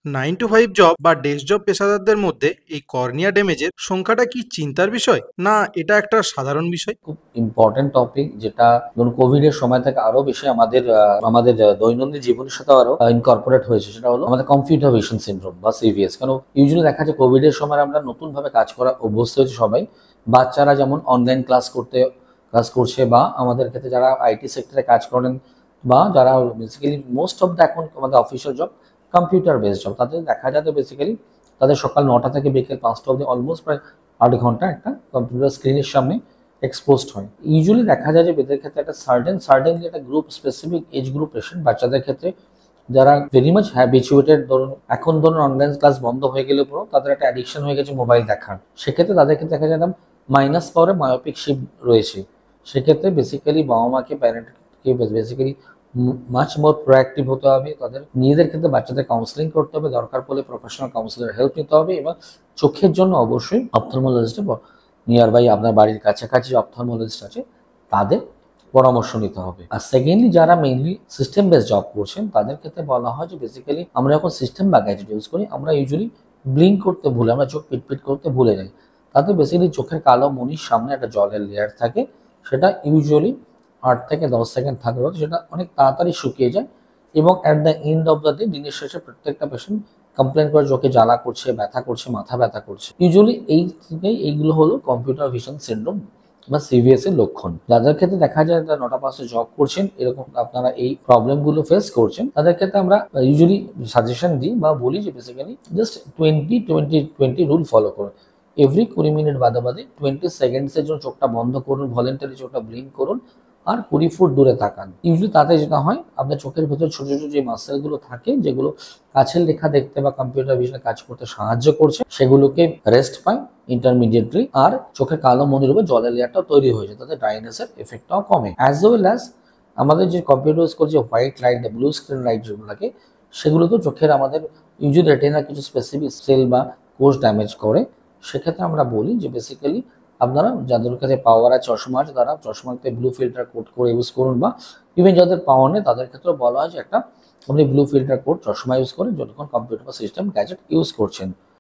9 to 5 job বা desk job পেশাদারদের মধ্যে এই কর্নিয়া ড্যামেজের সংখ্যাটা কি চিন্তার বিষয়, না এটা একটা সাধারণ বিষয়? খুব ইম্পর্টেন্ট টপিক, যেটা ধরুন কোভিড এর সময় থেকে আরো বেশি আমাদের দৈনন্দিন জীবনের সাথে আরো ইনকর্পোরেট হয়েছে। সেটা হলো আমাদের কম্পিউটার ভিশন সিনড্রোম বা সিভিএস। কারণ ইউজুয়ালি দেখা যায় কোভিড এর সময় আমরা নতুন ভাবে কাজ করা অভ্যস্ত হয়েছে সবাই। বাচ্চারা যেমন অনলাইন ক্লাস করছে, বা আমাদের ক্ষেত্রে যারা আইটি সেক্টরে কাজ করেন, বা যারা বেসিক্যালি মোস্ট অফ দ্য এখন আমাদের official job computer based job, তাদের দেখা যায় বেসিক্যালি তাদের সকাল 9টা থেকে বিকেল 5টা অবধি অলমোস্ট প্রায় 8 ঘন্টা একটা কম্পিউটার স্ক্রিনের সামনে এক্সপোজড হয়। ইউজুয়ালি দেখা যায় যে এদের ক্ষেত্রে একটা সার্টেনলি একটা group, specific age group patient, বাচ্চাদের ক্ষেত্রে যারা ভেরি মাচ হ্যাবিচুয়েটেড। ধরুন এখন ধরুন অনলাইন ক্লাস বন্ধ হয়ে গেলে পুরো তাদের একটা অ্যাডিকশন হয়ে গেছে মোবাইল দেখার। সেক্ষেত্রে তাদের ক্ষেত্রে দেখা যায় একটা মাইনাস পাওয়ারে মায়োপিক শিপ রয়েছে। সেক্ষেত্রে বেসিক্যালি বাবা মাকে, প্যারেন্টকে বেসিক্যালি মাচ মোর প্রোঅ্যাক্টিভ হতে হবে। তাদের নিজেদের ক্ষেত্রে বাচ্চাদের কাউন্সিলিং করতে হবে, দরকার পড়লে প্রফেশনাল কাউন্সিলের হেল্প নিতে হবে, এবং চোখের জন্য অবশ্যই অপথলমোলজিস্টে নিয়ার বাই আপনার বাড়ির কাছাকাছি অপথলমোলজিস্ট আছে, তাদের পরামর্শ নিতে হবে। আর সেকেন্ডলি যারা মেইনলি সিস্টেম বেস জব করছেন, তাদের ক্ষেত্রে বলা হয় যে বেসিক্যালি আমরা যখন সিস্টেম বা গ্যাজেট ইউজ করি, আমরা ইউজুয়ালি ব্লিঙ্ক করতে ভুলে, আমরা চোখ পিটপিট করতে ভুলে যাই। তাতে বেসিক্যালি চোখের কালো মনির সামনে একটা জলের লেয়ার থাকে, সেটা ইউজুয়ালি 8 থেকে 10 সেকেন্ড থাকলে সেটা অনেক তাড়াতাড়ি শুকিয়ে যায়। এবং at the end of the day, দিনের শেষে প্রত্যেকটা পেশেন্ট কমপ্লেন করে চোখে জ্বালা করছে, ব্যথা করছে, মাথা ব্যথা করছে। ইউজুয়ালি এইগুলো হলো কম্পিউটার ভিশন সিনড্রোম বা সিভিএস এর লক্ষণ। যাদের ক্ষেত্রে দেখা যায় তারা 9টা 5টা জব করছেন, এরকম আপনারা এই প্রবলেমগুলো ফেস করছেন, তাদের ক্ষেত্রে আমরা ইউজুয়ালি সাজেশন দিই বা বলি যে বেসিক্যালি জাস্ট 20-20-20 রুল ফলো করুন। এভরি 20 মিনিট বাদে বাদে 20 সেকেন্ডসের জন্য চোখটা বন্ধ করুন, ভলেন্টারি চোখটা ব্লিঙ্ক করুন, আর 20 ফুট দূরে তাকান। ইউজুয়ালি তাতে যেটা হয়, আপনার চোখের ভেতর ছোট ছোট যে মাসেলগুলো থাকে, যেগুলো কাছের লেখা দেখতে বা কম্পিউটার ভিশনে কাজ করতে সাহায্য করছে, সেগুলোকে রেস্ট পায় ইন্টারমিডিয়েটলি, আর চোখের কালো মনির উপর জলের লেয়ারটা তৈরি হয়েছে, তাতে ড্রাইনেসের এফেক্টটাও কমে। অ্যাজ ওয়েল অ্যাজ আমাদের যে কম্পিউটার স্কোর যে white light, blue screen light যেগুলো থাকে, সেগুলো তো চোখের আমাদের ইউজুয়ালি রেটিনার কিছু স্পেসিফিক সেল বা কোষ ড্যামেজ করে। সেক্ষেত্রে আমরা বলি যে বেসিক্যালি আপনারা যাদের কাছে পাওয়ার আছে, চশমা আছে, তারা চশমাতে ব্লু ফিল্টার কোট করে ইউজ করুন, বা ইভেন যাদের পাওয়ার নেই তাদের ক্ষেত্রেও বলা হয় যে একটা আপনি ব্লু ফিল্টার কোট চশমা ইউজ করেন যতক্ষণ কম্পিউটার বা সিস্টেম গ্যাজেট ইউজ করছেন।